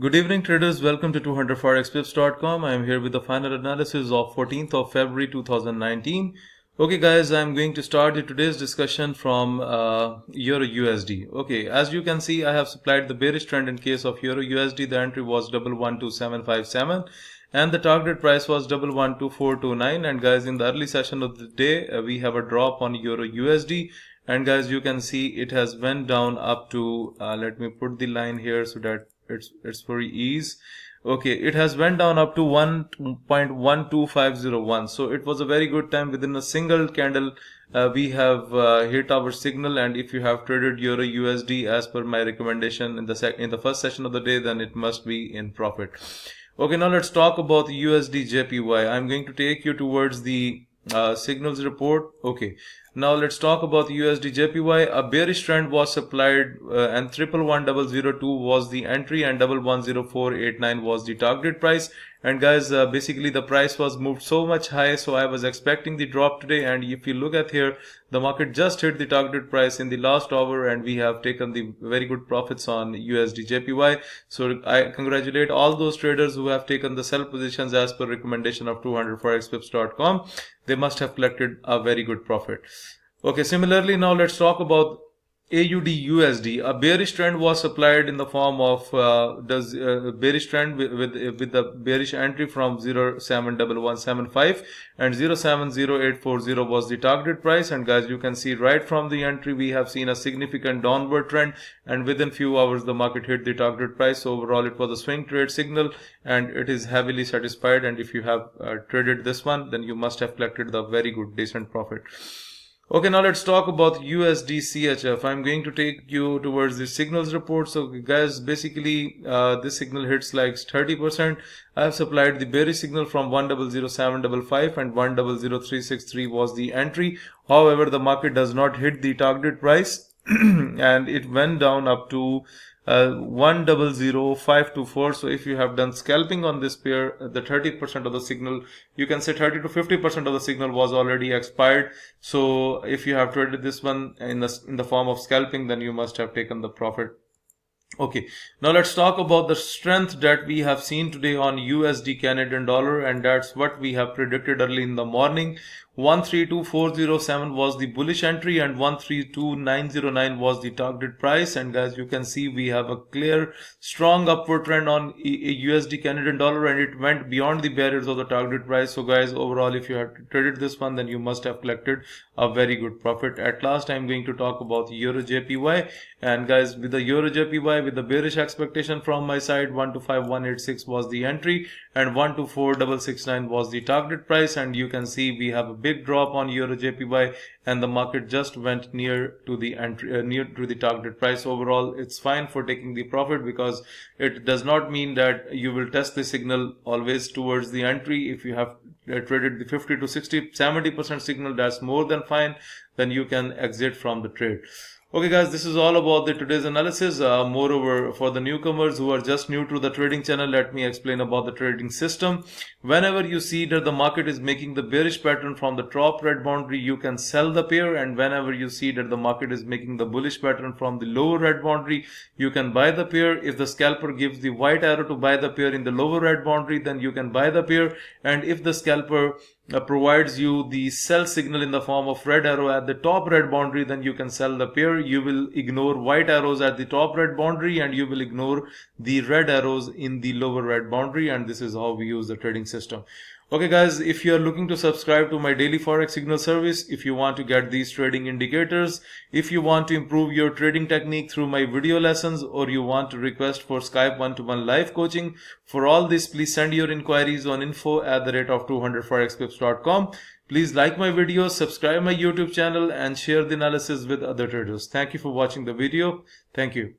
Good evening traders, welcome to 200forexpips.com. I am here with the final analysis of 14th of February 2019. Okay guys, I am going to start today's discussion from Euro USD. Okay, as you can see, I have supplied the bearish trend in case of Euro USD. The entry was 112757 and the target price was 112429. And guys, in the early session of the day, we have a drop on Euro USD. And guys, you can see it has went down up to, let me put the line here so that it's for ease. Okay, it has went down up to 1.12501. So it was a very good time. Within a single candle, we have hit our signal. And if you have traded Euro USD as per my recommendation in the first session of the day, then it must be in profit. Okay, now let's talk about the USD JPY. I'm going to take you towards the signals report. Okay, now let's talk about the USD JPY. A bearish trend was supplied and 111002 was the entry and 110489 was the target price. And guys, basically the price was moved so much high, so I was expecting the drop today. And if you look at here, the market just hit the target price in the last hour and we have taken the very good profits on USD JPY. So I congratulate all those traders who have taken the sell positions as per recommendation of 200forexpips.com. They must have collected a very good profit. Okay, similarly, now let's talk about AUD USD. A bearish trend was supplied in the form of bearish trend with the bearish entry from 071175 and 070840 was the target price. And guys, you can see right from the entry we have seen a significant downward trend, and within few hours the market hit the target price. So overall it was a swing trade signal and it is heavily satisfied. And if you have traded this one, then you must have collected the very good decent profit. Okay, now let's talk about USDCHF. I'm going to take you towards the signals report. So guys, basically this signal hits like 30%. I have supplied the bearish signal from 100755 and 100363 was the entry. However, the market does not hit the target price and it went down up to 100524. So if you have done scalping on this pair, the 30% of the signal, you can say 30 to 50% of the signal was already expired. So if you have traded this one in the form of scalping, then you must have taken the profit. Okay, now let's talk about the strength that we have seen today on USD Canadian dollar, and that's what we have predicted early in the morning. 132407 was the bullish entry and 132909 was the target price. And guys, you can see we have a clear strong upward trend on USD Canadian dollar and it went beyond the barriers of the target price. So guys, overall if you have traded this one, then you must have collected a very good profit. At last, I'm going to talk about Euro JPY. And guys, with the Euro JPY, with the bearish expectation from my side, 125186 was the entry and 124669 was the target price. And you can see we have a big drop on Euro JPY and the market just went near to the entry, near to the target price. Overall, it's fine for taking the profit because it does not mean that you will test the signal always towards the entry. If you have traded the 50 to 60, 70% signal, that's more than fine. Then you can exit from the trade. Okay guys, this is all about today's analysis. Moreover, for the newcomers who are just new to the trading channel, let me explain about the trading system. Whenever you see that the market is making the bearish pattern from the top red boundary, you can sell the pair. And whenever you see that the market is making the bullish pattern from the lower red boundary, you can buy the pair. If the scalper gives the white arrow to buy the pair in the lower red boundary, then you can buy the pair. And if the scalper provides you the sell signal in the form of red arrow at the top red boundary, then you can sell the pair. You will ignore white arrows at the top red boundary and you will ignore the red arrows in the lower red boundary. And this is how we use the trading system. Okay guys, if you are looking to subscribe to my daily Forex signal service, if you want to get these trading indicators, if you want to improve your trading technique through my video lessons, or you want to request for Skype one-to-one live coaching, for all this, please send your inquiries on info@200forexpips.com. Please like my videos, subscribe my YouTube channel and share the analysis with other traders. Thank you for watching the video. Thank you.